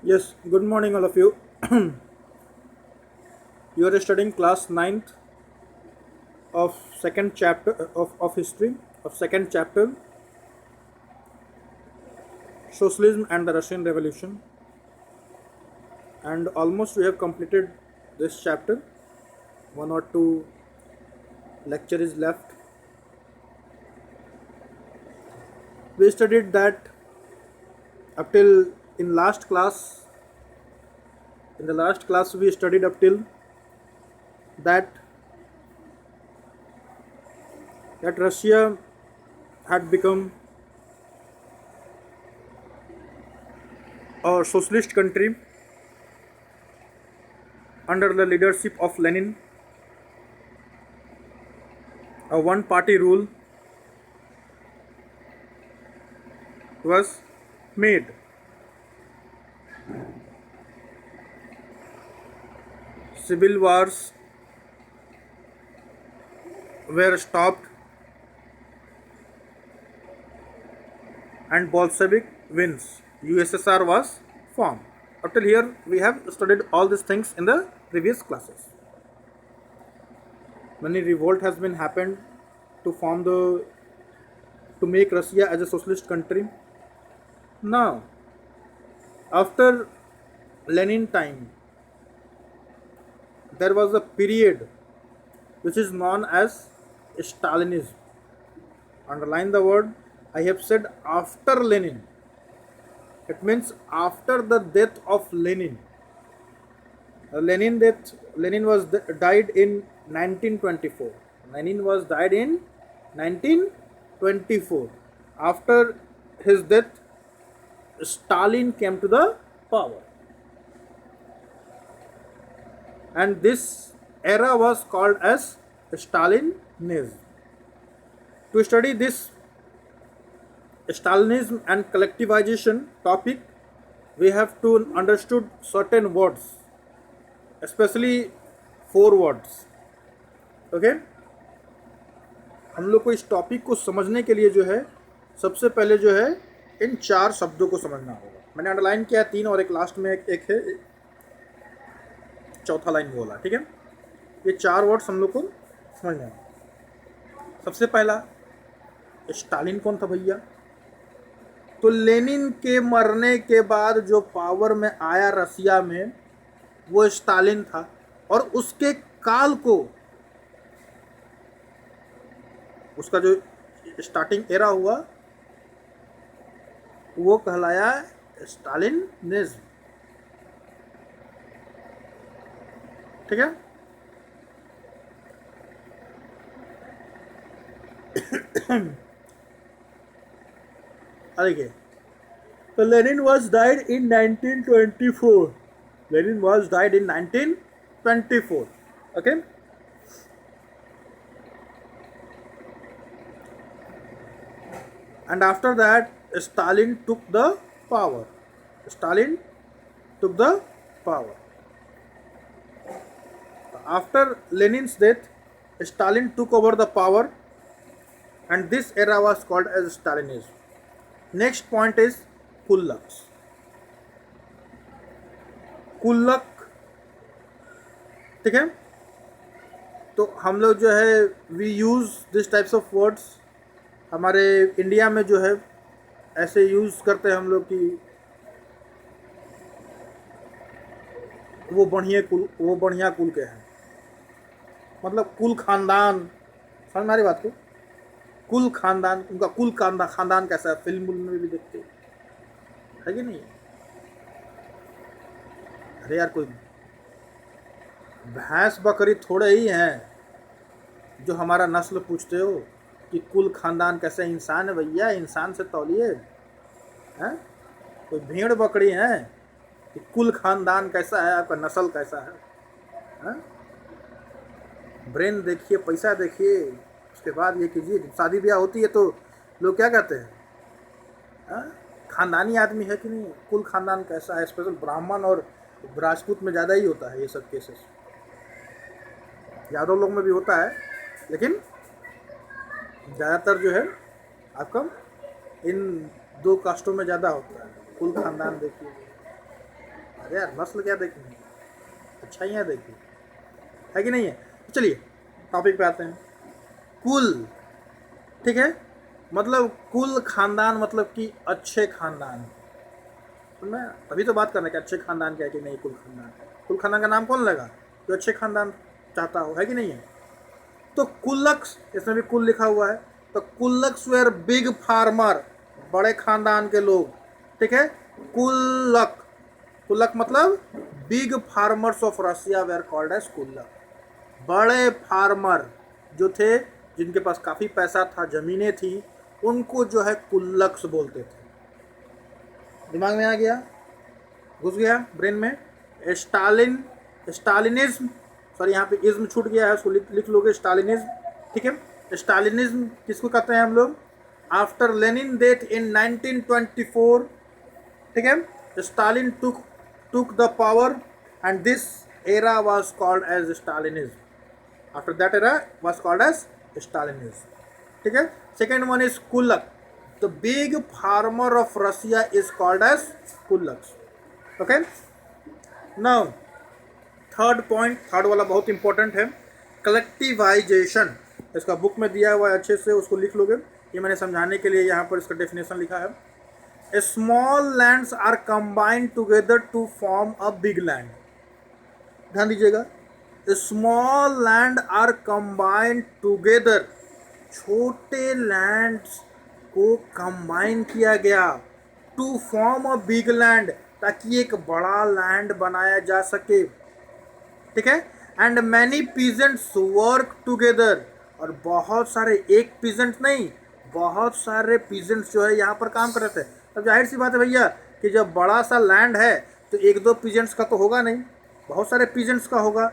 Yes, good morning, all of you. You are studying class ninth of second chapter of history of second chapter socialism and the Russian Revolution, and almost we have completed this chapter. One or two lecture is left. We studied that up till in last class. In the last class, we studied up till that Russia had become a socialist country under the leadership of Lenin, a one party rule was made. Civil wars were stopped and Bolshevik wins. USSR was formed. Up till here, we have studied all these things in the previous classes. Many revolt has been happened to form the to make Russia as a socialist country. Now, after Lenin time, there was a period which is known as Stalinism. Underline the word. I have said after Lenin. It means after the death of Lenin. Lenin was died in 1924. Lenin was died in 1924. After his death, Stalin came to the power, and this era was called as Stalinism. To study this Stalinism and collectivization topic, we have to understood certain words, especially four words. Okay हम लोग को इस topic को समझने के लिए जो है सबसे पहले जो है इन चार शब्दों को समझना होगा. मैंने अंडरलाइन किया है तीन और एक लास्ट में एक है, चौथा लाइन बोला. ठीक है, ये चार वर्ड्स हम लोग को समझना है. सबसे पहला, स्टालिन कौन था भैया? तो लेनिन के मरने के बाद जो पावर में आया रसिया में वो स्टालिन था, और उसके काल को, उसका जो स्टार्टिंग एरा हुआ वो कहलाया स्टालिनिज्म. ठीक है, देखिए, तो Lenin was died in 1924. Lenin was died in 1924. Okay. And after that, Stalin took the power. Stalin took the power. After Lenin's death, Stalin took over the power, and this era was called as Stalinism. Next point is Kulaks. Kulak. ठीक है, तो हम लोग जो है we use this types of words. हमारे India में जो है ऐसे यूज़ करते हैं हम लोग कि वो बढ़िया कुल के हैं, मतलब कुल खानदान. समझ में आ रही बात को? कुल खानदान, उनका कुल खानदान कैसा है, फिल्म में भी देखते है कि नहीं? अरे यार, कोई भैंस बकरी थोड़े ही हैं जो हमारा नस्ल पूछते हो कि कुल खानदान कैसे. इंसान है भैया, इंसान से तौलिए हैं. कोई भेड़ बकरी हैं कि कुल खानदान कैसा है, आपका नस्ल कैसा है? ब्रेन देखिए, पैसा देखिए, उसके बाद ये कीजिए. शादी ब्याह होती है तो लोग क्या कहते हैं, खानदानी आदमी है कि नहीं, कुल खानदान कैसा है. स्पेशल ब्राह्मण और राजपूत में ज़्यादा ही होता है ये सब केसेस. यादव लोग में भी होता है, लेकिन ज़्यादातर जो है आपका इन दो कास्टों में ज़्यादा होता है. कुल खानदान देखिए. अरे यार नस्ल क्या देखनी है, अच्छाइयाँ देखिए, है कि नहीं है। तो चलिए टॉपिक पे आते हैं। कुल, ठीक है, मतलब कुल खानदान, मतलब कि अच्छे खानदान। तो मैं तभी तो बात करना कि अच्छे खानदान क्या है कि नहीं कुल खानदान। कुल खानदान का नाम कौन लेगा जो अच्छे खानदान चाहता हो, है कि नहीं है। तो कुल्लक्स, इसमें भी कुल लिखा हुआ है, तो कुल्लक्स वेर बिग फार्मर, बड़े खानदान के लोग, ठीक है। कुल्लक, कुल्लक मतलब big farmers of Russia were called as kulak. बड़े फार्मर जो थे, जिनके पास काफ़ी पैसा था, ज़मीनें थी, उनको जो है कुल्लक्स बोलते थे। दिमाग में आ गया, घुस गया ब्रेन में। स्टालिन, स्टालिनिज्म, सॉरी यहाँ पे इज्म छूट गया है, उसको लिख लोगे स्टालिनिज्म, ठीक है। स्टालिनिज्म किसको कहते हैं हम लोग, आफ्टर लेनिन डेथ इन 1924, ठीक है। Stalin took the power and this era was called as Stalinism. After that era was called as Stalinism. ठीक है। Second one is Kulak. The big farmer of Russia is called as Kulaks. Okay. Now third point, third वाला बहुत important है, collectivisation. इसका book में दिया हुआ है, अच्छे से उसको लिख लोगे। ये मैंने समझाने के लिए यहाँ पर इसका डेफिनेशन लिखा है। Small lands are combined together to form a big land. ध्यान दीजिएगा, small land are combined together, छोटे लैंड्स को कंबाइन किया गया to form a big land, ताकि एक बड़ा लैंड बनाया जा सके, ठीक है। And many peasants work together, और बहुत सारे, एक पीजेंट नहीं, बहुत सारे पीजेंट्स जो है यहाँ पर काम कर रहे थे। अब जाहिर सी बात है भैया कि जब बड़ा सा लैंड है तो एक दो पीजेंट्स का तो होगा नहीं, बहुत सारे पीजेंट्स का होगा।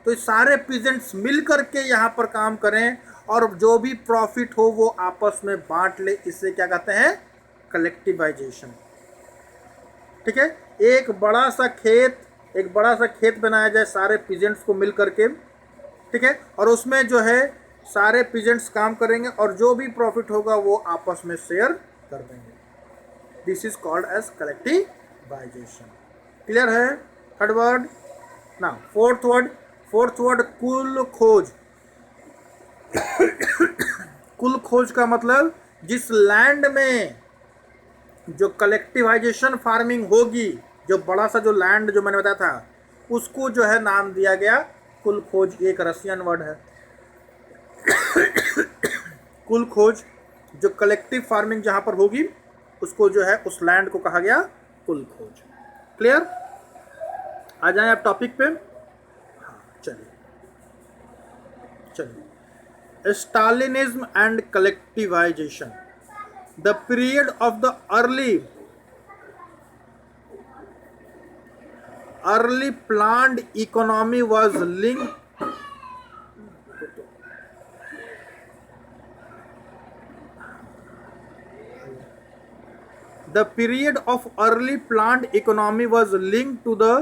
तो ये सारे पीजेंट्स मिल करके यहाँ पर काम करें और जो भी प्रॉफिट हो वो आपस में बांट ले, इससे क्या कहते हैं, कलेक्टिवाइजेशन, ठीक है। एक बड़ा सा खेत बनाया जाए सारे पीजेंट्स को मिल करके, ठीक है, और उसमें जो है सारे पीजेंट्स काम करेंगे और जो भी प्रॉफिट होगा वो आपस में शेयर कर देंगे। This is called as collectivisation. Clear है थर्ड वर्ड ना। फोर्थ वर्ड कुल खोज। कुल खोज का मतलब जिस लैंड में जो कलेक्टिवाइजेशन फार्मिंग होगी, जो बड़ा सा जो लैंड जो मैंने बताया था, उसको जो है नाम दिया गया कुल खोज। एक रशियन वर्ड है कुल खोज। जो कलेक्टिव फार्मिंग जहां पर होगी उसको जो है उस लैंड को कहा गया कुल खोज। क्लियर, आ जाएं आप टॉपिक पे। हाँ चलिए, Stalinism and collectivisation. The period of the early planned economy was linked to the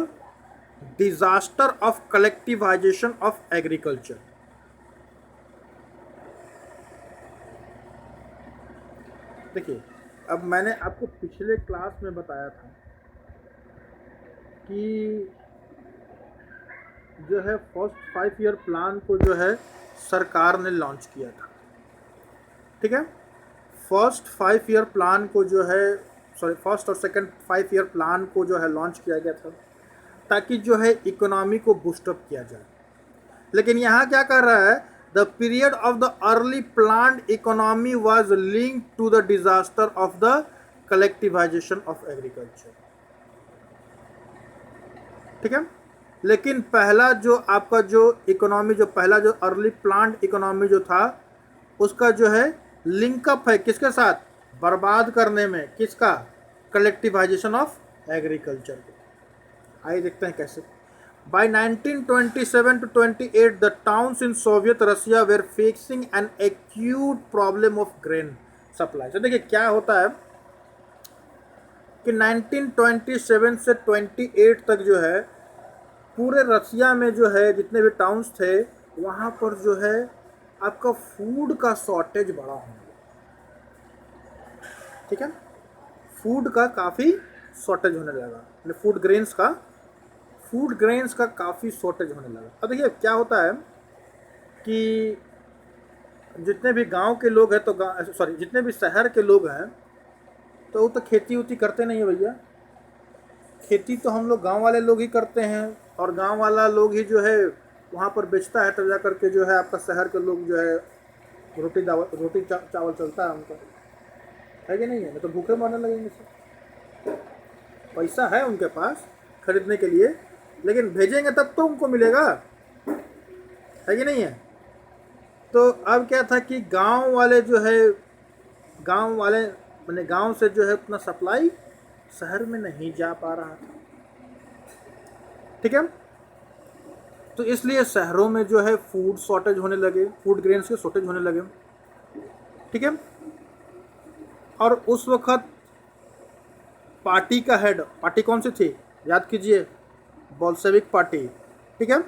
disaster of collectivization of agriculture. देखिए, अब मैंने आपको पिछले क्लास में बताया था कि जो है फर्स्ट 5 ईयर प्लान को जो है सरकार ने लॉन्च किया था, ठीक है। फर्स्ट 5 ईयर प्लान को जो है, सॉरी फर्स्ट और सेकंड 5 ईयर प्लान को जो है लॉन्च किया गया था ताकि जो है इकोनॉमी को बूस्टअप किया जाए। लेकिन यहाँ क्या कर रहा है, The period of the early planned economy was linked to the disaster of the collectivization of agriculture. ठीक है। लेकिन पहला जो आपका जो इकोनॉमी, जो पहला जो अर्ली प्लान्ड इकोनॉमी जो था, उसका जो है लिंकअप है किसके साथ, बर्बाद करने में, किसका, कलेक्टिवाइजेशन ऑफ एग्रीकल्चर। आइए देखते हैं कैसे। By 1927 to 28, the towns in Soviet Russia were facing an acute problem of grain supply. तो देखिए क्या होता है कि 1927 से 28 तक जो है पूरे रसिया में जो है जितने भी टाउन्स थे वहाँ पर जो है आपका फूड का शॉर्टेज बड़ा होने लगा, ठीक है। फूड का काफ़ी शॉर्टेज होने लगा, फूड ग्रेन्स का फूड ग्रेन्स का काफ़ी शॉर्टेज होने लगा। अब देखिए क्या होता है कि जितने भी गांव के लोग हैं तो सॉरी जितने भी शहर के लोग हैं तो वो तो खेती उती करते नहीं है भैया। खेती तो हम लोग गांव वाले लोग ही करते हैं, और गांव वाला लोग ही जो है वहाँ पर बेचता है, तब जा करके जो है आपका शहर के लोग जो है रोटी चावल चलता है उनका, है कि नहीं है? नहीं तो भूखे मरने लगेंगे सब। पैसा है उनके पास खरीदने के लिए, लेकिन भेजेंगे तब तो उनको मिलेगा, है कि नहीं है? तो अब क्या था कि गांव वाले जो है, गांव वाले मैंने गांव से जो है उतना सप्लाई शहर में नहीं जा पा रहा था, ठीक है। तो इसलिए शहरों में जो है फूड शॉर्टेज होने लगे, फूड ग्रेन्स के शॉर्टेज होने लगे, ठीक है। और उस वक्त पार्टी का हेड, पार्टी कौन सी थी याद कीजिए, बोल्शेविक पार्टी, ठीक है।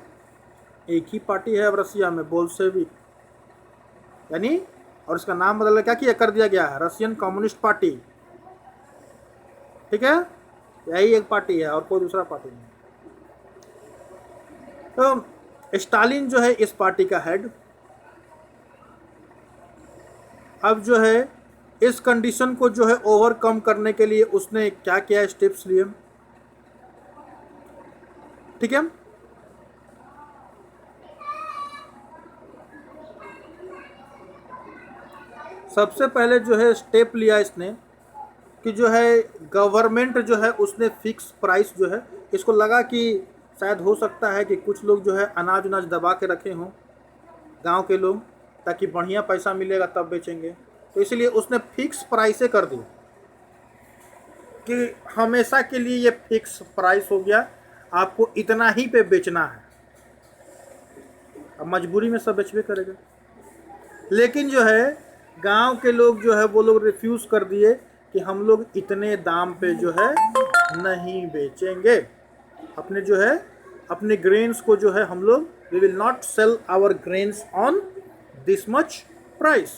एक ही पार्टी है अब रसिया में, बोल्शेविक, यानी और इसका नाम बदल क्या किया कर दिया गया है, रशियन कम्युनिस्ट पार्टी, ठीक है। यही एक पार्टी है और कोई दूसरा पार्टी नहीं। तो स्टालिन जो है इस पार्टी का हेड। अब जो है इस कंडीशन को जो है ओवरकम करने के लिए उसने क्या किया, स्टेप्स लिए, ठीक है। सबसे पहले जो है स्टेप लिया इसने कि जो है गवर्नमेंट जो है उसने फिक्स प्राइस जो है, इसको लगा कि शायद हो सकता है कि कुछ लोग जो है अनाज उनाज दबा के रखे हों गांव के लोग, ताकि बढ़िया पैसा मिलेगा तब बेचेंगे, तो इसलिए उसने फिक्स प्राइसे कर दी कि हमेशा के लिए ये फिक्स प्राइस हो गया, आपको इतना ही पे बेचना है। अब मजबूरी में सब बेचबे करेगा, लेकिन जो है गांव के लोग जो है वो लोग रिफ्यूज़ कर दिए कि हम लोग इतने दाम पे जो है नहीं बेचेंगे, अपने जो है अपने ग्रेन्स को जो है हम लोग we will not sell our grains on this much price,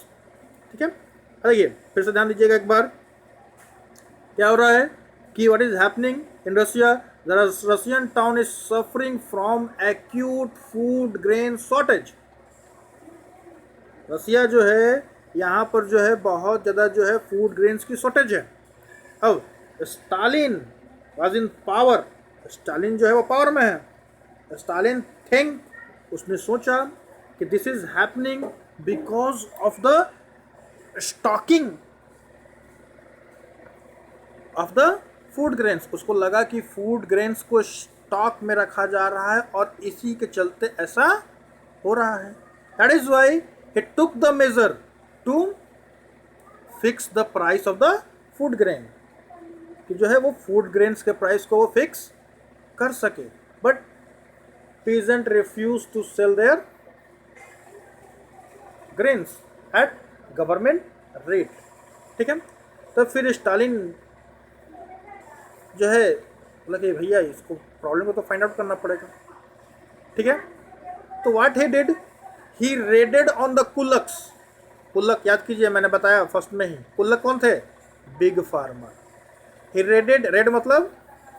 ठीक है। देखिए फिर से ध्यान दीजिएगा एक बार, क्या हो रहा है कि what is happening in Russia, the Russian town is suffering from acute food grain shortage. Russia जो है यहाँ पर जो है बहुत ज़्यादा जो है फूड ग्रेन्स की शॉर्टेज है। अब Stalin was in power, Stalin जो है वो पावर में है। स्टालिन थिंक, उसने सोचा कि this is happening because of the stocking of the food grains. उसको लगा कि फूड ग्रेन्स को स्टॉक में रखा जा रहा है और इसी के चलते ऐसा हो रहा है। That is why he took the measure to fix the price of the food grain, कि जो है वो फूड ग्रेन्स के प्राइस को वो फिक्स कर सके, but peasant refused to sell their grains at government rate, ठीक है। तो फिर स्टालिन जो है बोला कि भैया इसको प्रॉब्लम को तो फाइंड आउट करना पड़ेगा, ठीक है। तो what he did, he raided on the kulaks. Kulak याद कीजिए, मैंने बताया फर्स्ट में ही, कुल्लक कौन थे, बिग फार्मर। ही रेडेड, रेड मतलब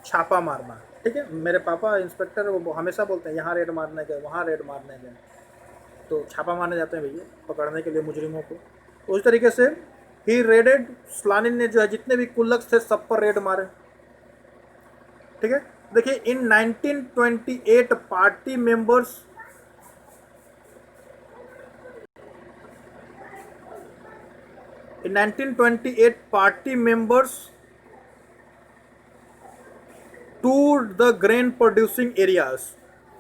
छापा मारना, ठीक है। मेरे पापा इंस्पेक्टर है, वो हमेशा बोलते हैं यहाँ रेड मारने गए, वहाँ रेड मारने गए, तो छापा मारने जाते हैं भैया पकड़ने के लिए मुजरिमों को। तो उस तरीके से ही रेडेड, स्टालिन ने जो है जितने भी कुल्लक थे सब पर रेड मारे, ठीक है। देखिए इन 1928 party members, in 1928 party members toured the grain producing areas।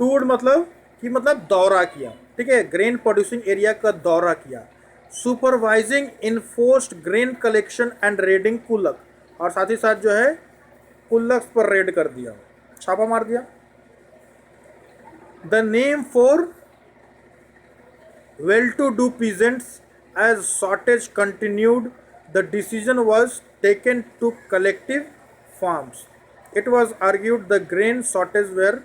toured मतलब दौरा किया, ठीक है, ग्रेन प्रोड्यूसिंग एरिया का दौरा किया। Supervising enforced grain collection and raiding kulak, और साथ ही साथ जो है कुल्लक पर रेड कर दिया, छापा मार दिया। The name for well to do peasants as shortage continued, the decision was taken to collective farms। It was argued the grain shortage were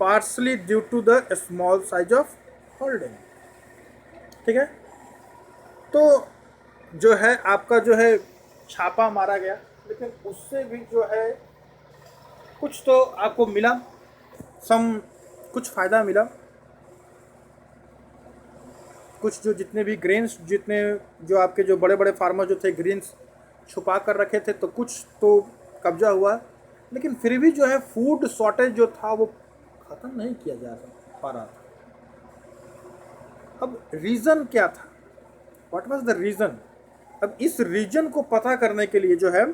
partially due to the small size of holding, ठीक है। तो जो है आपका जो है छापा मारा गया, लेकिन उससे भी जो है कुछ तो आपको मिला, सम कुछ फ़ायदा मिला, कुछ जो जितने भी ग्रेन्स, जितने जो आपके जो बड़े बड़े फार्मर जो थे ग्रेन्स छुपा कर रखे थे, तो कुछ तो कब्जा हुआ, लेकिन फिर भी जो है फूड शॉर्टेज जो था वो ख़त्म नहीं किया जा पा रहा था। अब रीज़न क्या था, व्हाट वाज द रीज़न? अब इस रीजन को पता करने के लिए जो है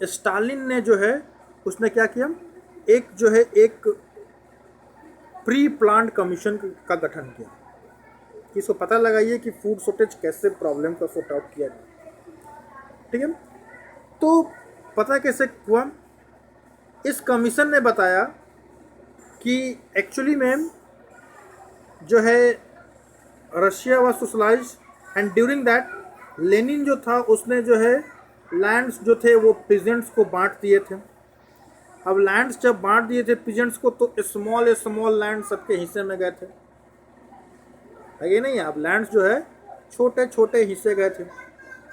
स्टालिन ने जो है उसने क्या किया, एक प्री प्लान्ड कमीशन का गठन किया कि इसको पता लगाइए कि फूड शॉर्टेज कैसे प्रॉब्लम का सॉर्ट आउट किया जाए। ठीक है, तो पता कैसे हुआ? इस कमीशन ने बताया कि एक्चुअली में जो है Russia was socialised and during that Lenin जो था उसने जो है लैंड्स जो थे वो पीजेंट्स को बांट दिए थे। अब लैंड्स जब बांट दिए थे पीजेंट्स को, तो स्मॉल लैंड सबके हिस्से में गए थे, है ये नहीं? अब लैंड्स जो है छोटे छोटे हिस्से गए थे।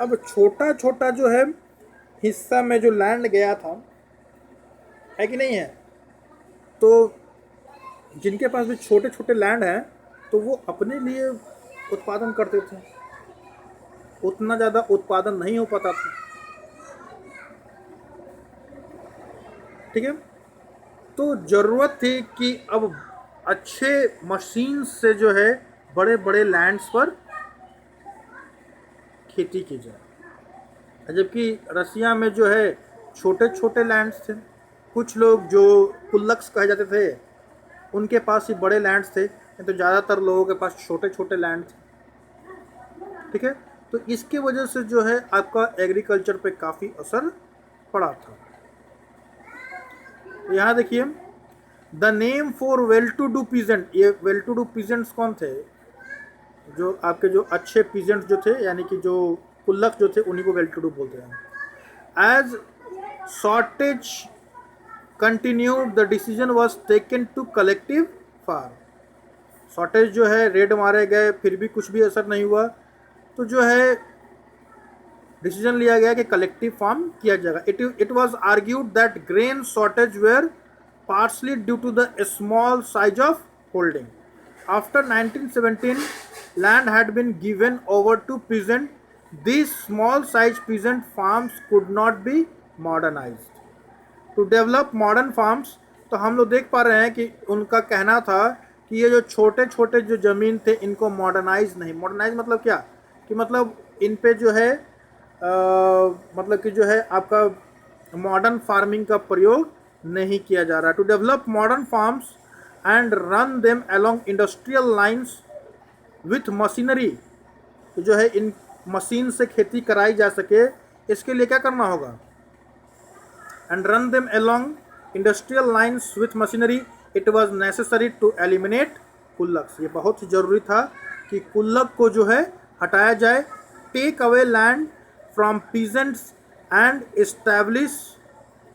अब छोटा छोटा जो है हिस्सा में जो लैंड गया था, है कि नहीं है, तो जिनके पास भी छोटे छोटे लैंड हैं तो वो अपने लिए उत्पादन करते थे, उतना ज़्यादा उत्पादन नहीं हो पाता था। ठीक है, तो ज़रूरत थी कि अब अच्छे मशीन से जो है बड़े बड़े लैंड्स पर खेती की जाए, जबकि रसिया में जो है छोटे छोटे लैंड्स थे। कुछ लोग जो कुल्लक्स कहे जाते थे उनके पास ही बड़े लैंड्स थे, तो ज़्यादातर लोगों के पास छोटे छोटे लैंड थे। ठीक है, तो इसकी वजह से जो है आपका एग्रीकल्चर पे काफ़ी असर पड़ा था। यहाँ देखिए, the name for well to do peasant, ये वेल टू डू पीजेंट्स कौन थे? जो आपके जो अच्छे पीजेंट्स जो थे, यानी कि जो कुल्लक जो थे, उन्हीं को वेल टू डू बोलते हैं। As shortage continued the decision was taken to collective farm. Shortage जो है, रेड मारे गए, फिर भी कुछ भी असर नहीं हुआ, तो जो है डिसीजन लिया गया कि कलेक्टिव फार्म किया जाएगा। It was argued that grain shortage were partly due to the small size of holding. After 1917 land had been given over to peasant. These small size peasant farms could not be modernized. To develop modern farms, तो हम लोग देख पा रहे हैं कि उनका कहना था कि ये जो छोटे छोटे जो ज़मीन थे इनको मॉडर्नाइज नहीं, मॉडर्नाइज मतलब क्या, कि मतलब इन पे जो है मतलब कि जो है आपका मॉडर्न फार्मिंग का प्रयोग नहीं किया जा रहा। To develop modern farms and run them along industrial lines with machinery, तो जो है इन मशीन से खेती कराई जा सके, इसके लिए क्या करना होगा? And run them along industrial lines with machinery, it was necessary to eliminate kulaks. ये बहुत ही ज़रूरी था कि कुल्लक को जो है हटाया जाए। Take away land from peasants and establish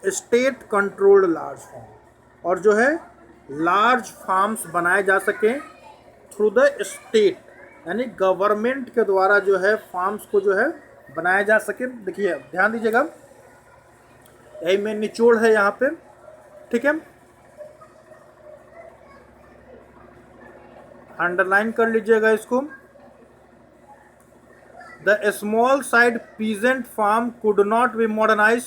state controlled large farm, और जो है लार्ज फार्म्स बनाए जा सकें थ्रू द स्टेट, यानी गवर्नमेंट के द्वारा जो है फार्म्स को जो है बनाया जा सके। देखिए ध्यान दीजिएगा, यही में निचोड़ है यहाँ पे। ठीक है, अंडरलाइन कर लीजिएगा इसको। The small side peasant farm could not be modernise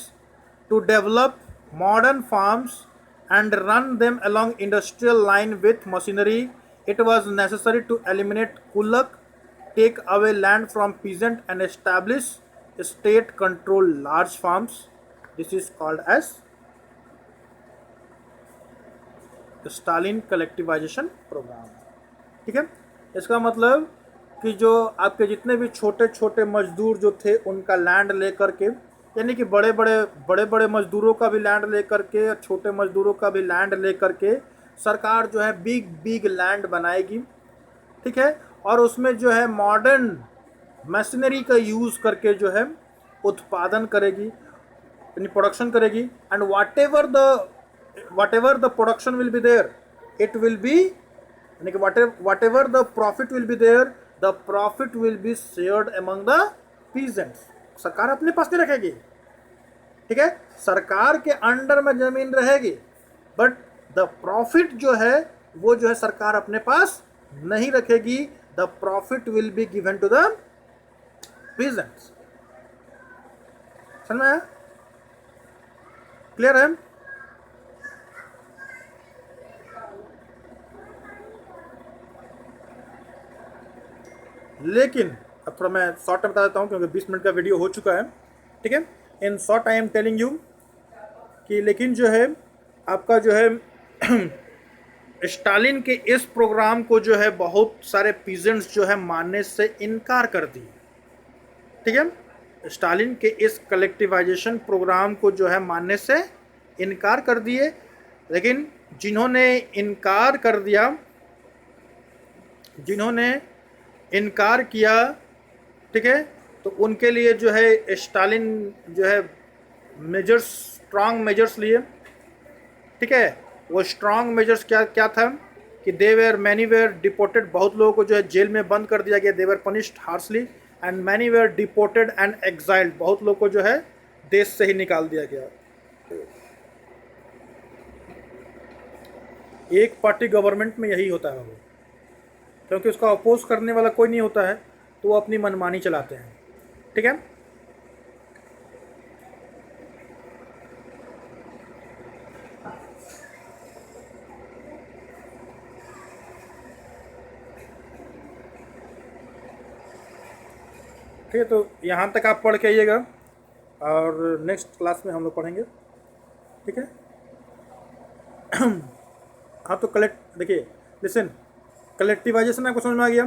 to develop modern farms and run them along industrial line with machinery. It was necessary to eliminate Kulak, take away land from peasant and establish state-controlled large farms. This is called as Stalin collectivization program. ठीक है, इसका मतलब कि जो आपके जितने भी छोटे छोटे मजदूर जो थे उनका लैंड लेकर के, यानी कि बड़े बड़े मजदूरों का भी लैंड लेकर के, छोटे मजदूरों का भी लैंड लेकर के सरकार जो है बिग लैंड बनाएगी। ठीक है, और उसमें जो है मॉडर्न मशीनरी का यूज़ करके जो है उत्पादन करेगी, यानी प्रोडक्शन करेगी। And whatever the production will be there, it will be, यानी कि whatever the profit will be there, the profit will be shared among the peasants. सरकार अपने पास नहीं रखेगी। ठीक है, सरकार के अंडर में जमीन रहेगी, बट द प्रॉफिट जो है वो जो है सरकार अपने पास नहीं रखेगी, the profit will be given to the peasants. समझ में आया? क्लियर है? लेकिन अब थोड़ा मैं शॉर्ट में बता देता हूँ क्योंकि 20 मिनट का वीडियो हो चुका है, ठीक है। In short I am telling you कि लेकिन जो है आपका जो है स्टालिन के इस प्रोग्राम को जो है बहुत सारे पीजेंट्स जो है मानने से इनकार कर दिए, ठीक है। स्टालिन के इस कलेक्टिवाइजेशन प्रोग्राम को जो है मानने से इनकार कर दिए, लेकिन जिन्होंने इनकार कर दिया, जिन्होंने इनकार किया, ठीक है, तो उनके लिए जो है स्टालिन जो है मेजर्स, स्ट्रांग मेजर्स लिए, ठीक है। वो स्ट्रांग मेजर्स क्या क्या था कि they were many were deported, बहुत लोगों को जो है जेल में बंद कर दिया गया, they were punished harshly, and many were deported and exiled, बहुत लोगों को जो है देश से ही निकाल दिया गया। एक पार्टी गवर्नमेंट में यही होता है वो, क्योंकि उसका अपोज करने वाला कोई नहीं होता है तो वो अपनी मनमानी चलाते हैं, ठीक है। ठीक है, तो यहाँ तक आप पढ़ के आइएगा और नेक्स्ट क्लास में हम लोग पढ़ेंगे, ठीक है। हाँ, तो कलेक्ट देखिए, लिसन, कलेक्टिवाइजेशन आपको समझ में आ गया,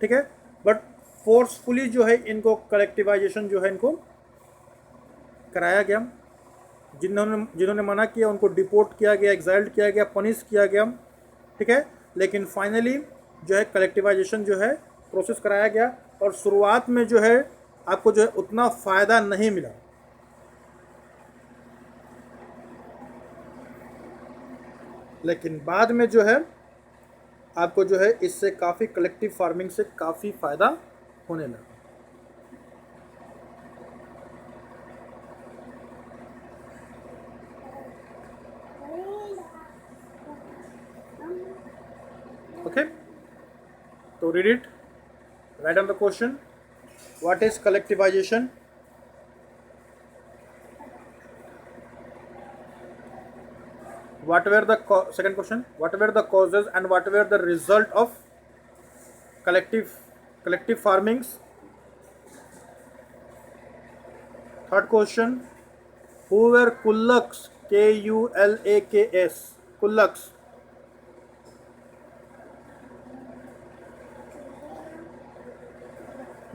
ठीक है। बट फोर्सफुली जो है इनको कलेक्टिवाइजेशन जो है इनको कराया गया, जिन्होंने मना किया उनको डिपोर्ट किया गया, एग्जाइल्ड किया गया, पनिश किया गया, ठीक है। लेकिन फाइनली जो है कलेक्टिवाइजेशन जो है प्रोसेस कराया गया, और शुरुआत में जो है आपको जो है उतना फ़ायदा नहीं मिला, लेकिन बाद में जो है आपको जो है इससे काफ़ी कलेक्टिव फार्मिंग से काफ़ी फ़ायदा होने लगा। ओके, तो read it, write down the question, what is collectivization? What were the second question, what were the causes and what were the result of collective farmings? Third question, who were Kulaks, Kulaks, Kulaks?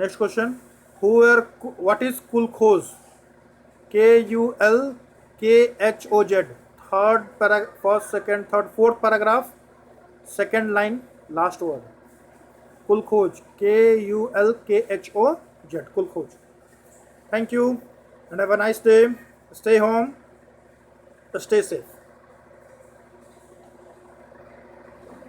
Next question, what is Kulkhoz, Kulkhoj? Third paragraph, first, second, third, fourth paragraph, second line, last word. Kulkhoj, Kulkhoj, Kulkhoj. Thank you and have a nice day. Stay home, stay safe.